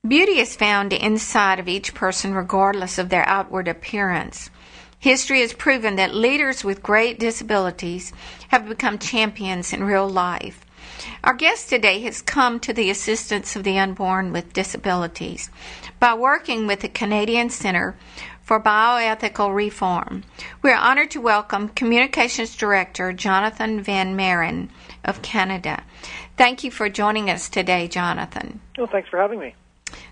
Beauty is found inside of each person regardless of their outward appearance. History has proven that leaders with great disabilities have become champions in real life. Our guest today has come to the assistance of the unborn with disabilities by working with the Canadian Centre for Bioethical Reform. We are honored to welcome Communications Director Jonathon Van Maren of Canada. Thank you for joining us today, Jonathon. Well, thanks for having me.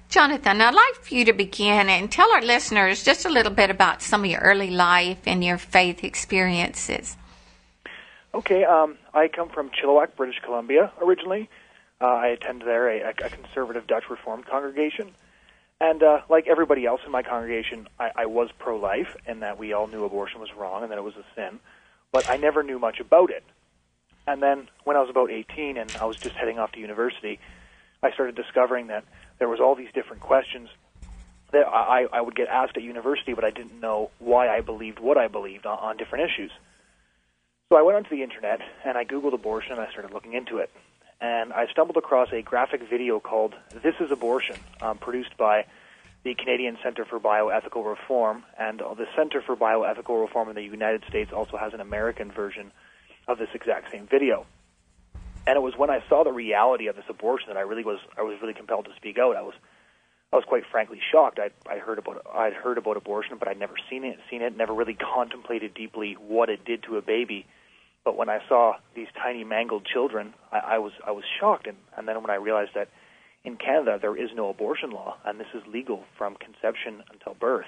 Jonathon, I'd like for you to begin and tell our listeners just a little bit about some of your early life and your faith experiences. Okay, I come from Chilliwack, British Columbia, originally. I attended there a conservative Dutch Reformed congregation. And like everybody else in my congregation, I was pro-life, and that we all knew abortion was wrong and that it was a sin. But I never knew much about it. And then when I was about 18 and I was just heading off to university, I started discovering that there was all these different questions that I would get asked at university, but I didn't know why I believed what I believed on different issues. So I went onto the internet and I Googled abortion and I started looking into it. And I stumbled across a graphic video called This is Abortion, produced by the Canadian Centre for Bioethical Reform. And the Centre for Bioethical Reform in the United States also has an American version of this exact same video. And it was when I saw the reality of this abortion that I was really compelled to speak out. I was quite frankly shocked. I'd heard about abortion, but I'd never seen it, never really contemplated deeply what it did to a baby. But when I saw these tiny mangled children, I was shocked. And then when I realized that in Canada there is no abortion law, and this is legal from conception until birth,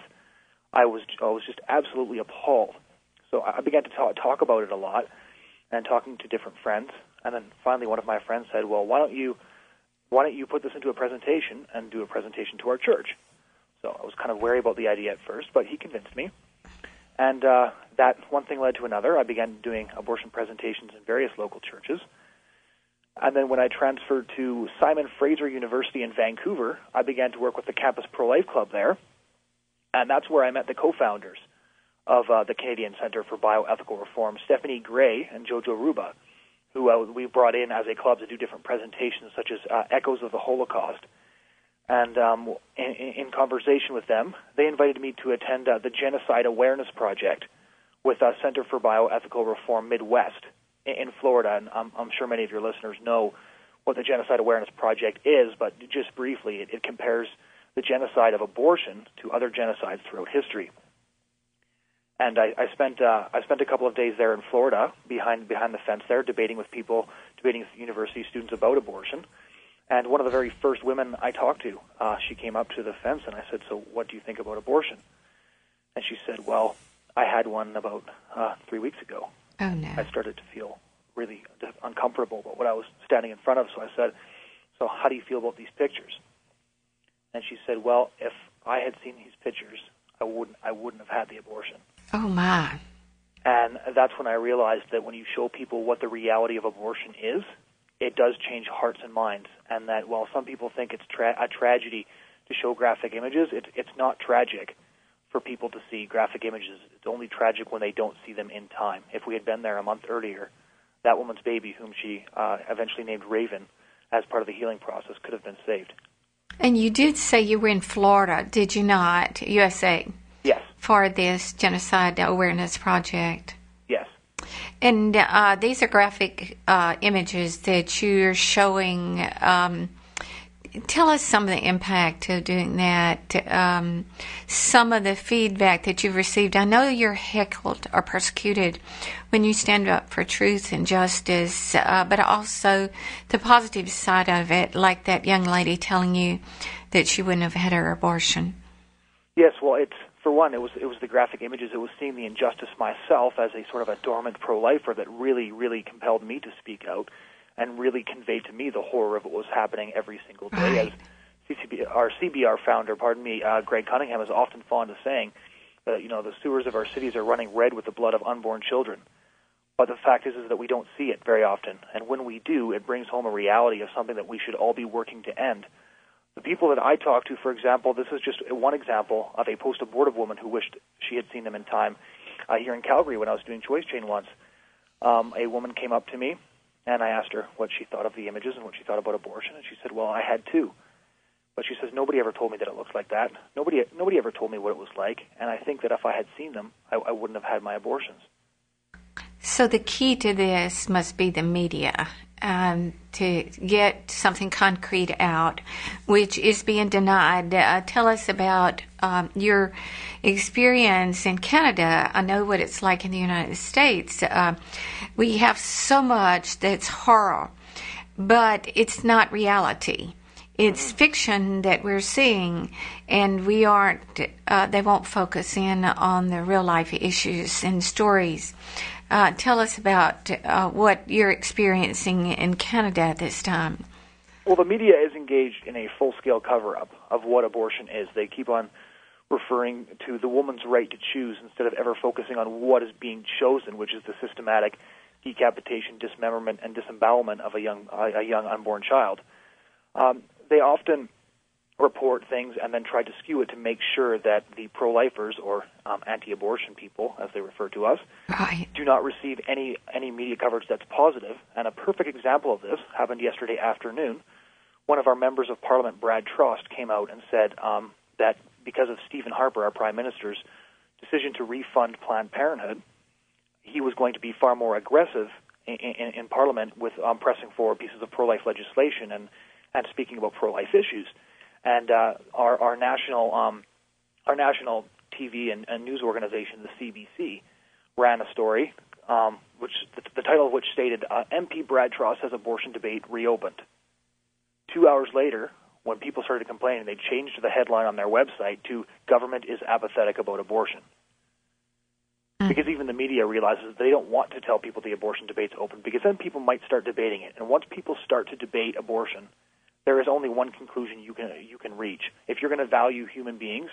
I was just absolutely appalled. So I began to talk about it a lot, and talking to different friends. And then finally one of my friends said, well, why don't you put this into a presentation and do a presentation to our church? So I was kind of wary about the idea at first, but he convinced me. And that one thing led to another. I began doing abortion presentations in various local churches. And then when I transferred to Simon Fraser University in Vancouver, I began to work with the Campus Pro-Life Club there. And that's where I met the co-founders of the Canadian Centre for Bioethical Reform, Stephanie Gray and Jojo Ruba, who we brought in as a club to do different presentations such as Echoes of the Holocaust. And in conversation with them, they invited me to attend the Genocide Awareness Project with Center for Bioethical Reform Midwest in Florida. And I'm sure many of your listeners know what the Genocide Awareness Project is, but just briefly, it compares the genocide of abortion to other genocides throughout history. And I spent a couple of days there in Florida, behind the fence there, debating with university students about abortion. And one of the very first women I talked to, she came up to the fence, and I said, "So what do you think about abortion?" And she said, "Well, I had one about 3 weeks ago." Oh, no. I started to feel really uncomfortable about what I was standing in front of. So I said, "So how do you feel about these pictures?" And she said, "Well, if I had seen these pictures, I wouldn't have had the abortion." Oh, my. And that's when I realized that when you show people what the reality of abortion is, it does change hearts and minds. And that while some people think it's a tragedy to show graphic images, it's not tragic for people to see graphic images. It's only tragic when they don't see them in time. If we had been there a month earlier, that woman's baby, whom she eventually named Raven, as part of the healing process, could have been saved. And you did say you were in Florida, did you not, USA? Yes. For this Genocide Awareness Project. Yes. And these are graphic images that you're showing. Tell us some of the impact of doing that, some of the feedback that you've received. I know you're heckled or persecuted when you stand up for truth and justice, but also the positive side of it, like that young lady telling you that she wouldn't have had her abortion. Yes, well, for one, it was the graphic images. It was seeing the injustice myself as a sort of a dormant pro-lifer that really, really compelled me to speak out and really conveyed to me the horror of what was happening every single day. Right. As our CBR founder, Greg Cunningham, is often fond of saying that, the sewers of our cities are running red with the blood of unborn children. But the fact is that we don't see it very often. And when we do, it brings home a reality of something that we should all be working to end. The people that I talk to, for example, this is just one example of a post-abortive woman who wished she had seen them in time. Here in Calgary, when I was doing Choice Chain once, a woman came up to me, and I asked her what she thought of the images and what she thought about abortion, and she said, "Well, I had two. But she says, nobody ever told me that it looks like that. Nobody ever told me what it was like. And I think that if I had seen them, I wouldn't have had my abortions. So the key to this must be the media, to get something concrete out, which is being denied. Tell us about your experience in Canada. I know what it's like in the United States. We have so much that's horror, but it's not reality. It's fiction that we're seeing, and we aren't, they won't focus in on the real life issues and stories. Tell us about what you're experiencing in Canada at this time. Well, the media is engaged in a full-scale cover-up of what abortion is. They keep on referring to the woman's right to choose instead of ever focusing on what is being chosen, which is the systematic decapitation, dismemberment, and disembowelment of a young unborn child. They often report things and then try to skew it to make sure that the pro-lifers, or anti-abortion people, as they refer to us, Right. do not receive any media coverage that's positive. And a perfect example of this happened yesterday afternoon. One of our members of Parliament, Brad Trost, came out and said that because of Stephen Harper, our Prime Minister's decision to refund Planned Parenthood, he was going to be far more aggressive in Parliament with pressing forward pieces of pro-life legislation and speaking about pro-life issues. And our national TV and news organization, the CBC, ran a story, which the title of which stated, MP Brad Trost has abortion debate reopened. 2 hours later, when people started complaining, they changed the headline on their website to "Government is apathetic about abortion." Because even the media realizes they don't want to tell people the abortion debate's open, because then people might start debating it. And once people start to debate abortion, there is only one conclusion you can reach. If you're going to value human beings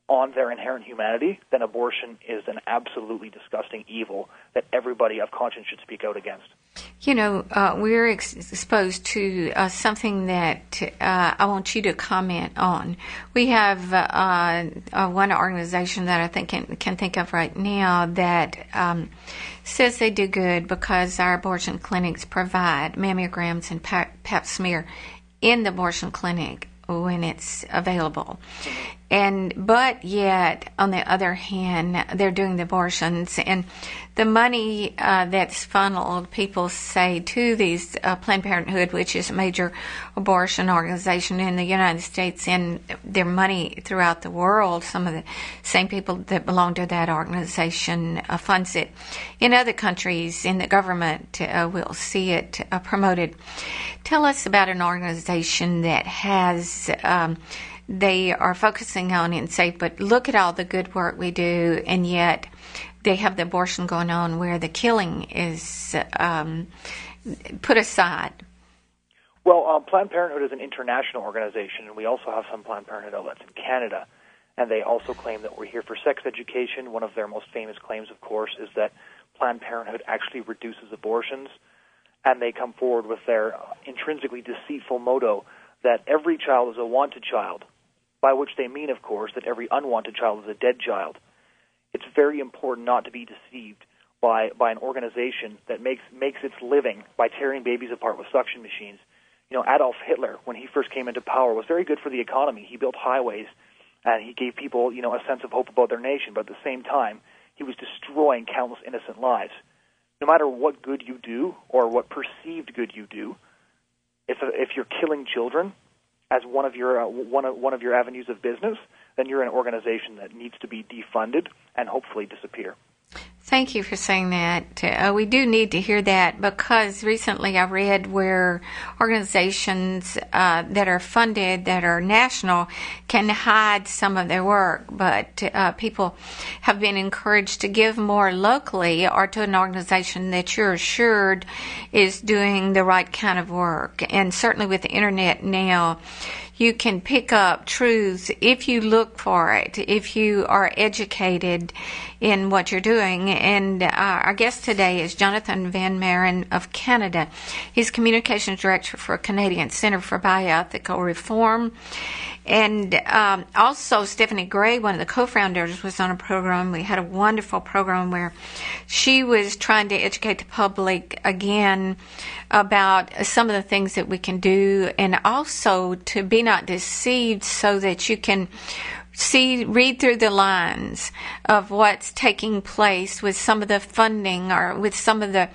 on their inherent humanity, then abortion is an absolutely disgusting evil that everybody of conscience should speak out against. You know, we're exposed to something that I want you to comment on. We have one organization that I can think of right now that says they do good because our abortion clinics provide mammograms and pap smear in the abortion clinic when it's available. But yet, on the other hand, they're doing the abortions, and the money that's funneled, people say, to these Planned Parenthood, which is a major abortion organization in the United States, and their money throughout the world, some of the same people that belong to that organization funds it. In other countries, in the government, we'll see it promoted. Tell us about an organization that has they are focusing on it and say, but look at all the good work we do, and yet they have the abortion going on where the killing is put aside. Well, Planned Parenthood is an international organization, and we also have some Planned Parenthood outlets in Canada, and they also claim that we're here for sex education. One of their most famous claims, of course, is that Planned Parenthood actually reduces abortions, and they come forward with their intrinsically deceitful motto that every child is a wanted child, by which they mean, of course, that every unwanted child is a dead child. It's very important not to be deceived by an organization that makes its living by tearing babies apart with suction machines. You know, Adolf Hitler, when he first came into power, was very good for the economy. He built highways, and he gave people, a sense of hope about their nation, but at the same time, he was destroying countless innocent lives. No matter what good you do or what perceived good you do, if you're killing children as one of your avenues of business, then you're an organization that needs to be defunded and hopefully disappear. Thank you for saying that. We do need to hear that, because recently I read where organizations that are funded, that are national, can hide some of their work, but people have been encouraged to give more locally or to an organization that you're assured is doing the right kind of work. And certainly with the internet now, you can pick up truths if you look for it, if you are educated in what you're doing. And our guest today is Jonathon Van Maren of Canada. He's Communications Director for Canadian Centre for Bioethical Reform. And also Stephanie Gray, one of the co-founders, was on a program. We had a wonderful program where she was trying to educate the public again about some of the things that we can do, and also to be be not deceived, so that you can read through the lines of what's taking place with some of the funding or with some of the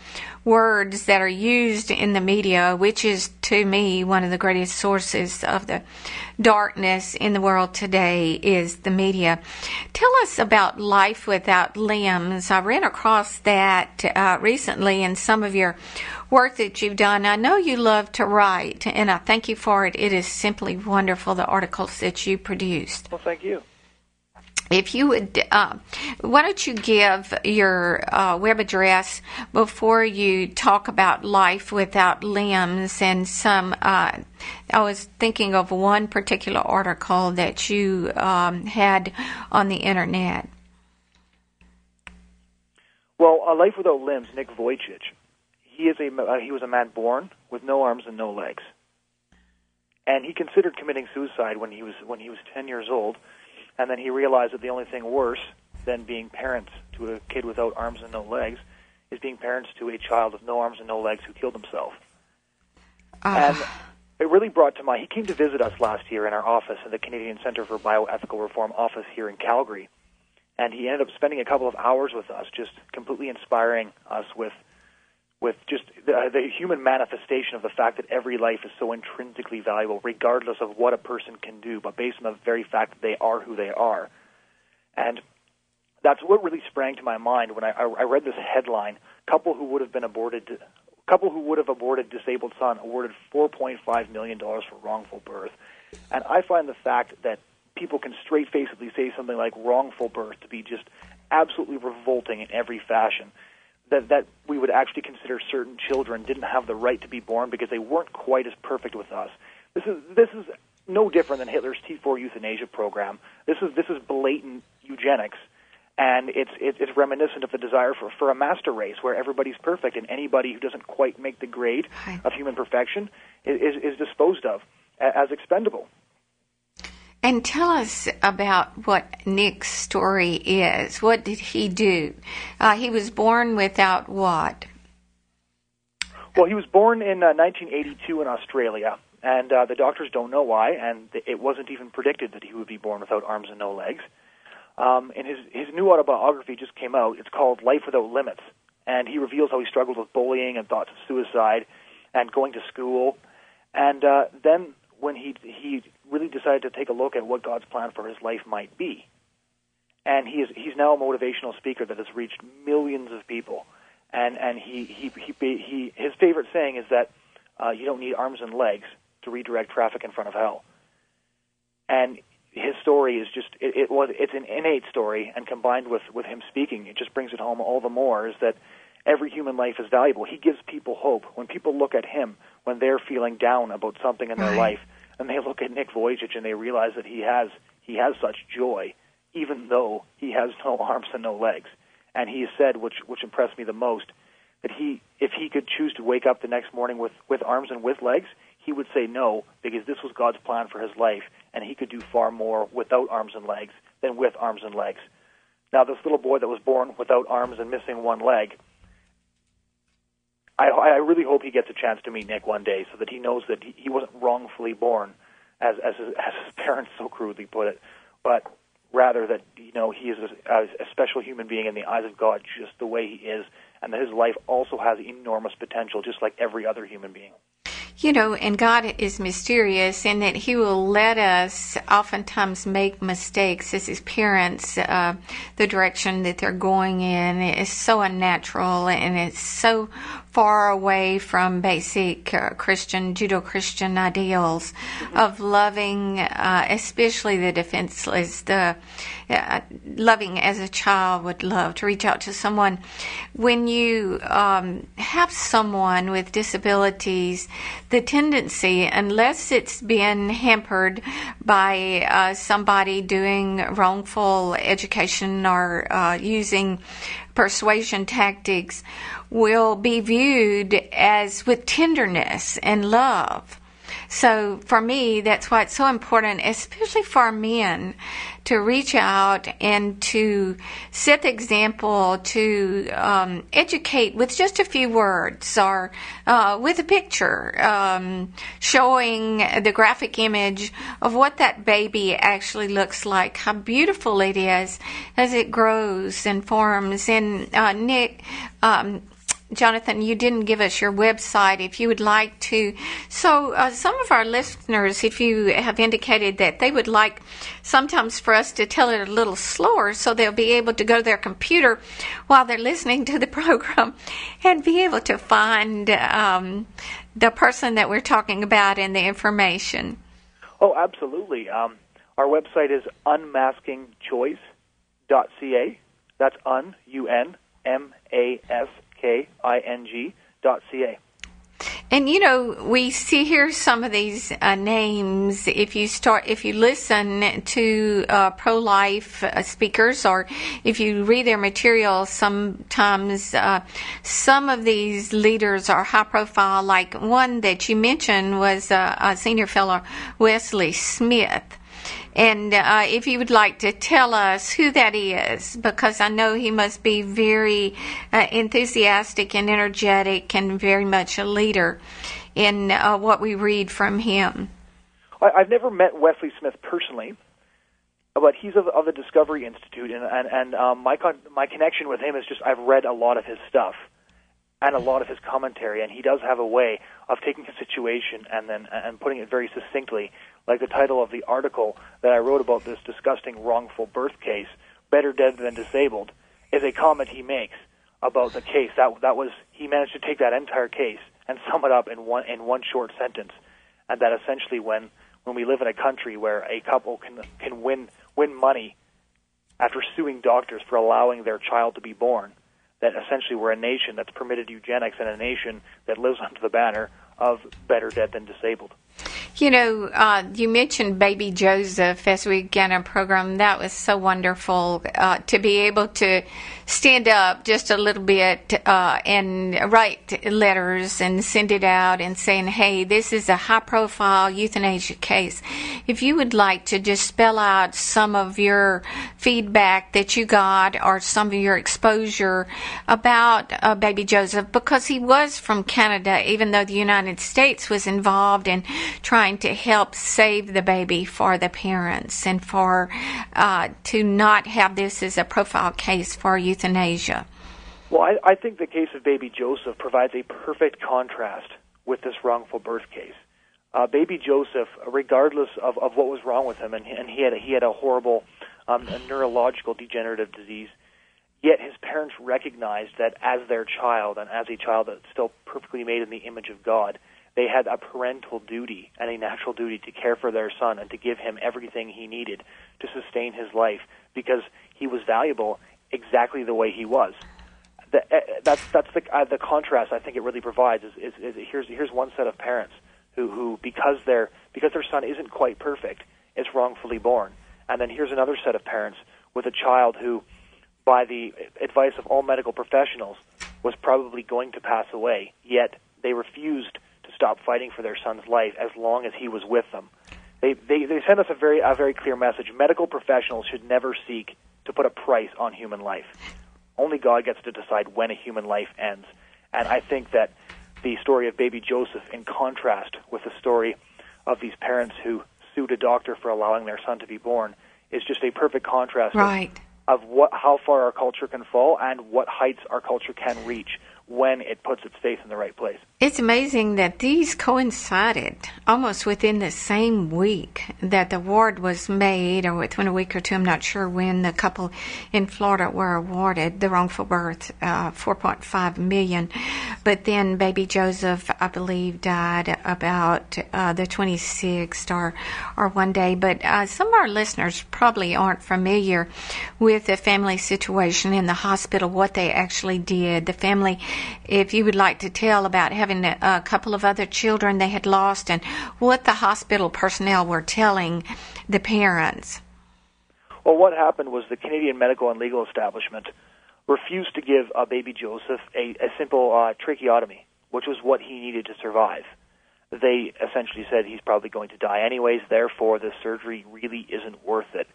words that are used in the media, which is, to me, one of the greatest sources of the darkness in the world today is the media. Tell us about life without limbs. I ran across that recently in some of your work that you've done. I know you love to write, and I thank you for it. It is simply wonderful, the articles that you produced. Well, thank you. If you would, why don't you give your web address before you talk about life without limbs and some, I was thinking of one particular article that you had on the internet. Well, Life Without Limbs, Nick Voyage. He was a man born with no arms and no legs, and he considered committing suicide when he was 10 years old. And then he realized that the only thing worse than being parents to a kid without arms and no legs is being parents to a child with no arms and no legs who killed himself. And it really brought to mind, he came to visit us last year in our office in the Canadian Centre for Bioethical Reform office here in Calgary. And he ended up spending a couple of hours with us, just completely inspiring us with just the human manifestation of the fact that every life is so intrinsically valuable, regardless of what a person can do, but based on the very fact that they are who they are. And that's what really sprang to my mind when I read this headline: couple who would have aborted disabled son awarded $4.5 million for wrongful birth. And I find the fact that people can straight-facedly say something like wrongful birth to be just absolutely revolting in every fashion. That we would actually consider certain children didn't have the right to be born because they weren't quite as perfect with us. This is no different than Hitler's T4 euthanasia program. This is blatant eugenics, and it's reminiscent of the desire for a master race where everybody's perfect and anybody who doesn't quite make the grade of human perfection is disposed of as expendable. And tell us about what Nick's story is. What did he do? He was born without what? Well, he was born in 1982 in Australia, and the doctors don't know why, and it wasn't even predicted that he would be born without arms and no legs. And his new autobiography just came out. It's called Life Without Limits, and he reveals how he struggled with bullying and thoughts of suicide and going to school. And then when he really decided to take a look at what God's plan for his life might be. And he's now a motivational speaker that has reached millions of people. And his favorite saying is that you don't need arms and legs to redirect traffic in front of hell. And his story is just it's an innate story, and combined with him speaking, it just brings it home all the more, is that every human life is valuable. He gives people hope. When people look at him, when they're feeling down about something in their life, and they look at Nick Voyage and they realize that he has such joy, even though he has no arms and no legs. And he said, which impressed me the most, that if he could choose to wake up the next morning with arms and with legs, he would say no, because this was God's plan for his life, and he could do far more without arms and legs than with arms and legs. Now, this little boy that was born without arms and missing one leg, I really hope he gets a chance to meet Nick one day so that he knows that he wasn't wrongfully born, as his parents so crudely put it, but rather that he is a special human being in the eyes of God just the way he is, and that his life also has enormous potential just like every other human being. And God is mysterious in that he will let us oftentimes make mistakes as his parents. The direction that they're going in is so unnatural, and it's so far away from basic Judeo-Christian ideals of loving, especially the defenseless, loving as a child would love, to reach out to someone. When you have someone with disabilities, the tendency, unless it's been hampered by somebody doing wrongful education or using persuasion tactics, will be viewed as with tenderness and love. So for me, that's why it's so important, especially for men, to reach out and to set the example, to educate with just a few words or with a picture, showing the graphic image of what that baby actually looks like, how beautiful it is as it grows and forms. And Nick, Jonathan, you didn't give us your website if you would like to. So some of our listeners, if you have indicated that they would like sometimes for us to tell it a little slower so they'll be able to go to their computer while they're listening to the program and be able to find the person that we're talking about and the information. Oh, absolutely. Our website is unmaskingchoice.ca. That's UNMASKING.ca. And we see here some of these names. If you listen to pro-life speakers, or if you read their materials, sometimes some of these leaders are high profile. Like one that you mentioned was a senior fellow, Wesley Smith. And if you would like to tell us who that is, because I know he must be very enthusiastic and energetic and very much a leader in what we read from him. I've never met Wesley Smith personally, but he's of the Discovery Institute, and my connection with him is just I've read a lot of his stuff and a lot of his commentary, and he does have a way of taking a situation and putting it very succinctly. Like the title of the article that I wrote about this disgusting wrongful birth case, Better Dead Than Disabled, is a comment he makes about the case. That was he managed to take that entire case and sum it up in one short sentence, and that essentially when we live in a country where a couple can win money after suing doctors for allowing their child to be born, that essentially we're a nation that's permitted eugenics and a nation that lives under the banner of better dead than disabled. You mentioned baby Joseph as we began our program. That was so wonderful to be able to stand up just a little bit and write letters and send it out and saying, hey, this is a high-profile euthanasia case. If you would like to just spell out some of your feedback that you got or some of your exposure about baby Joseph, because he was from Canada, even though the United States was involved in trying to help save the baby for the parents and for to not have this as a profile case for euthanasia. Well, I think the case of baby Joseph provides a perfect contrast with this wrongful birth case. Baby Joseph, regardless of what was wrong with him, and he had a horrible a neurological degenerative disease, yet his parents recognized that as their child, and as a child that's still perfectly made in the image of God, they had a parental duty and a natural duty to care for their son and to give him everything he needed to sustain his life because he was valuable exactly the way he was. That's the contrast I think it really provides. Is here's one set of parents who because their son isn't quite perfect, is wrongfully born, and then here's another set of parents with a child who, by the advice of all medical professionals, was probably going to pass away, yet they refused to stop fighting for their son's life as long as he was with them. They send us a very clear message. Medical professionals should never seek to put a price on human life. Only God gets to decide when a human life ends. And I think that the story of baby Joseph, in contrast with the story of these parents who sued a doctor for allowing their son to be born, is just a perfect contrast of how far our culture can fall and what heights our culture can reach when it puts its faith in the right place. It's amazing that these coincided almost within the same week that the award was made, or within a week or two, I'm not sure when, the couple in Florida were awarded the wrongful birth, $4.5 million. But then baby Joseph, I believe, died about the 26th or one day. But some of our listeners probably aren't familiar with the family situation in the hospital, what they actually did. The family, if you would like to tell about having a couple of other children they had lost and what the hospital personnel were telling the parents. Well, what happened was the Canadian medical and legal establishment refused to give baby Joseph a simple tracheotomy, which was what he needed to survive. they essentially said he's probably going to die anyways, therefore the surgery really isn't worth it.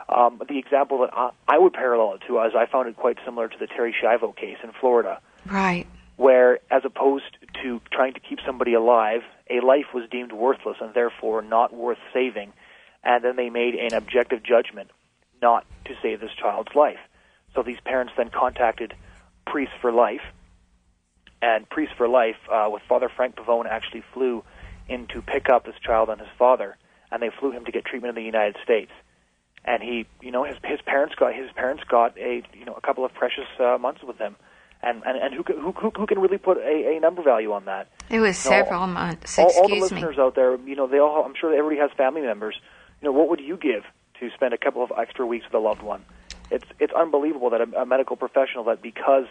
The example that I would parallel it to is I found it quite similar to the Terry Schiavo case in Florida. Right. Where, as opposed to trying to keep somebody alive, a life was deemed worthless and therefore not worth saving, and then they made an objective judgment not to save this child's life. So these parents then contacted Priests for Life, and Priests for Life, with Father Frank Pavone, actually flew in to pick up this child and his father, and they flew him to get treatment in the United States. And he, his parents got a couple of precious months with him. And who can really put a number value on that? It was several months. All the listeners out there, I'm sure everybody has family members. What would you give to spend a couple of extra weeks with a loved one? It's unbelievable that a medical professional, that because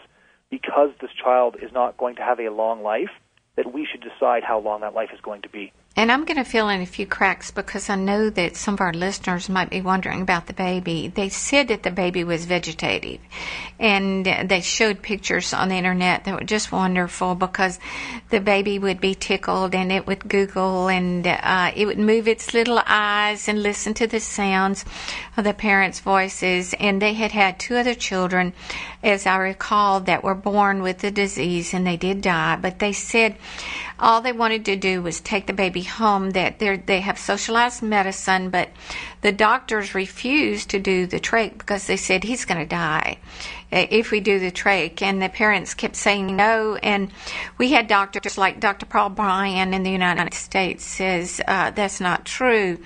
this child is not going to have a long life, that we should decide how long that life is going to be. And I'm going to fill in a few cracks because I know that some of our listeners might be wondering about the baby. They said that the baby was vegetative, and they showed pictures on the internet that were just wonderful because the baby would be tickled and it would giggle and it would move its little eyes and listen to the sounds of the parents' voices. And they had 2 other children, as I recall, that were born with the disease, and they did die. But they said all they wanted to do was take the baby home, that they have socialized medicine, but the doctors refused to do the trach because they said he's going to die if we do the trach, and the parents kept saying no. And we had doctors like Dr. Paul Bryan in the United States says that's not true,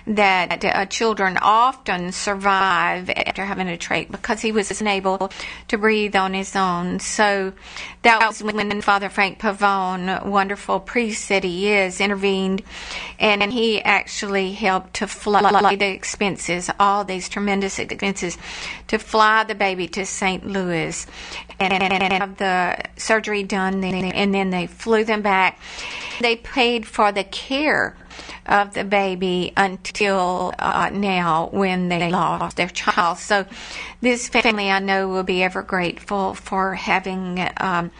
that children often survive after having a trach because he was unable to breathe on his own. So that was when Father Frank Pavone, wonderful priest that he is, intervened, and he actually helped to fly the expenses, all these tremendous expenses, to fly the baby to St. Louis and have the surgery done, and then they flew them back. They paid for the care of the baby until now, when they lost their child. So this family, I know, will be ever grateful for having a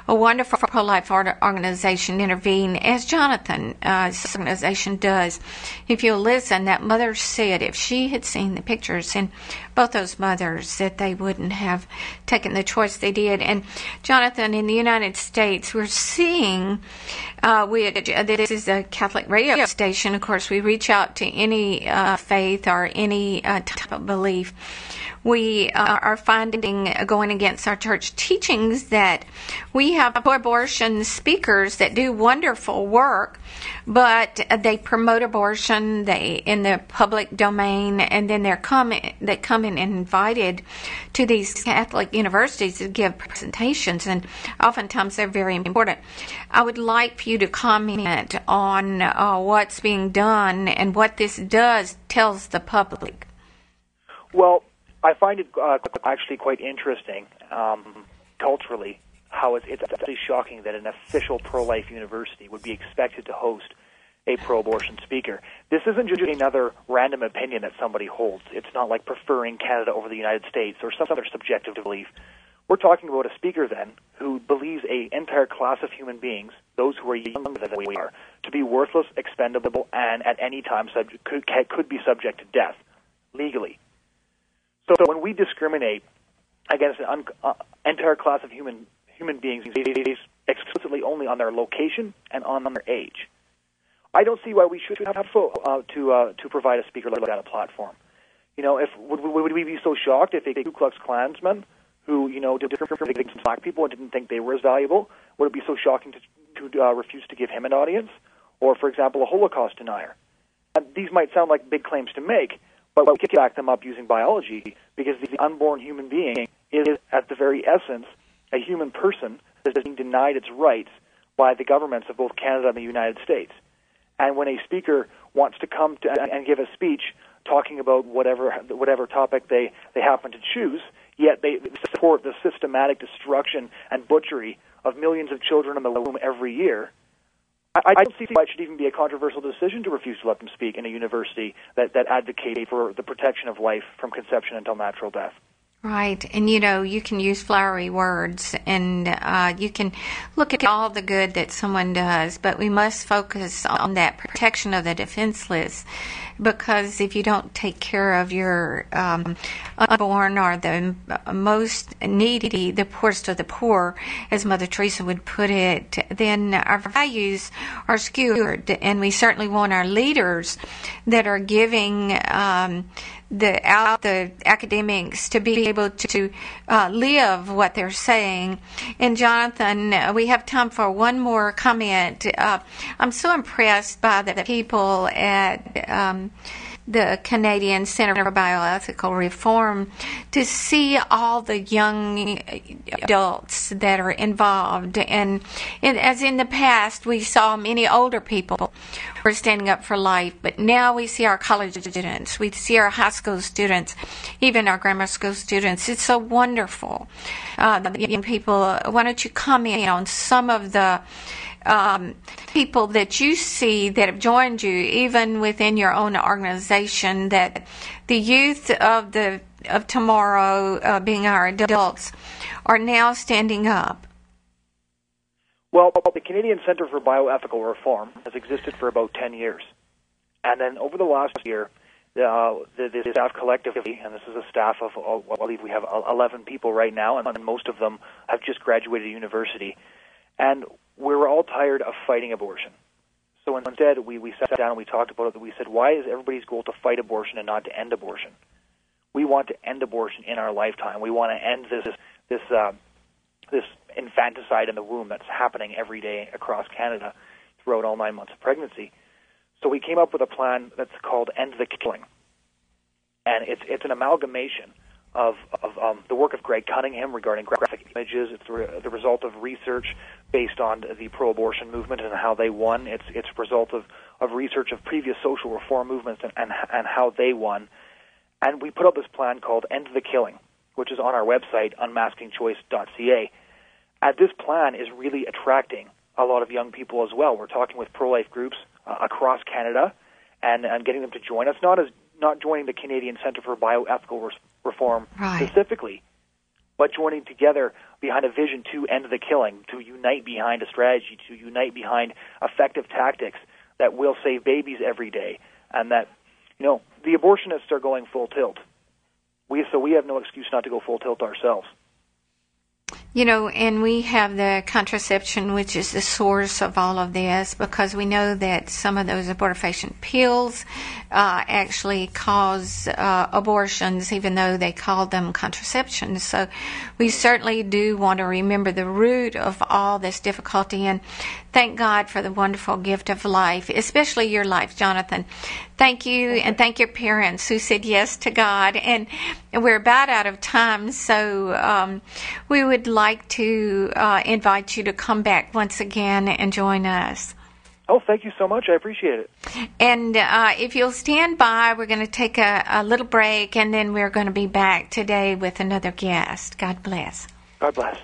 wonderful pro-life organization intervene, as Jonathon's organization does. If you'll listen, that mother said if she had seen the pictures, and both those mothers, that they wouldn't have taken the choice they did. And Jonathon, in the United States, we're seeing, this is a Catholic radio station. Of course, we reach out to any faith or any type of belief. We are finding, going against our church teachings, that we have pro-abortion speakers that do wonderful work, but they promote abortion in the public domain, and then they come in invited to these Catholic universities to give presentations, and oftentimes they're very important. I would like for you to comment on what's being done and what this tells the public. Well, I find it actually quite interesting, culturally, how it's actually shocking that an official pro-life university would be expected to host a pro-abortion speaker. This isn't just another random opinion that somebody holds. It's not like preferring Canada over the United States or some other subjective belief. We're talking about a speaker, then, who believes an entire class of human beings, those who are younger than we are, to be worthless, expendable, and at any time could be subject to death, legally. So when we discriminate against an entire class of human beings based explicitly only on their location and on their age, I don't see why we should have to provide a speaker like that a platform. Would we be so shocked if a Ku Klux Klansman who did discriminate against black people and didn't think they were as valuable, would it be so shocking to refuse to give him an audience? Or, for example, a Holocaust denier. And these might sound like big claims to make, but we can back them up using biology, because the unborn human being is, at the very essence, a human person that is being denied its rights by the governments of both Canada and the United States. And when a speaker wants to come and give a speech talking about whatever topic they happen to choose, yet they support the systematic destruction and butchery of millions of children in the womb every year, I don't see why it should even be a controversial decision to refuse to let them speak in a university that advocates for the protection of life from conception until natural death. Right. And, you can use flowery words and you can look at all the good that someone does, but we must focus on that protection of the defenseless, because if you don't take care of your unborn or the most needy, the poorest of the poor, as Mother Teresa would put it, then our values are skewed. And we certainly want our leaders that are giving the academics to be able to live what they're saying. And Jonathan, we have time for one more comment. I'm so impressed by the people at the Canadian Centre for Bioethical Reform to see all the young adults that are involved. And as in the past, we saw many older people who were standing up for life, but now we see our college students, we see our high school students, even our grammar school students. It's so wonderful. The young people, why don't you comment on some of the people that you see that have joined you, even within your own organization, that the youth of tomorrow, being our adults, are now standing up? Well, the Canadian Centre for Bioethical Reform has existed for about 10 years. And then over the last year, the staff collectively, and this is a staff of, I believe we have 11 people right now, and most of them have just graduated university. And we were all tired of fighting abortion. So instead, we sat down and we talked about it. We said, why is everybody's goal to fight abortion and not to end abortion? We want to end abortion in our lifetime. We want to end this infanticide in the womb that's happening every day across Canada throughout all 9 months of pregnancy. So we came up with a plan that's called End the Killing. And it's an amalgamation of the work of Greg Cunningham regarding graphic images. It's the result of research based on the pro-abortion movement and how they won. It's a result of research of previous social reform movements and how they won. And we put up this plan called End the Killing, which is on our website, unmaskingchoice.ca. And this plan is really attracting a lot of young people as well. We're talking with pro-life groups across Canada and getting them to join us, not joining the Canadian Centre for Bioethical Reform specifically, but joining together behind a vision to end the killing, to unite behind a strategy, to unite behind effective tactics that will save babies every day, and that, the abortionists are going full tilt. So we have no excuse not to go full tilt ourselves. And we have the contraception, which is the source of all of this, because we know that some of those abortifacient pills actually cause abortions, even though they call them contraception. So we certainly do want to remember the root of all this difficulty, and thank God for the wonderful gift of life, especially your life, Jonathan. Thank you, and thank your parents who said yes to God. And we're about out of time, so we would like to invite you to come back once again and join us. Oh, thank you so much. I appreciate it. And if you'll stand by, we're going to take a little break, and then we're going to be back today with another guest. God bless. God bless.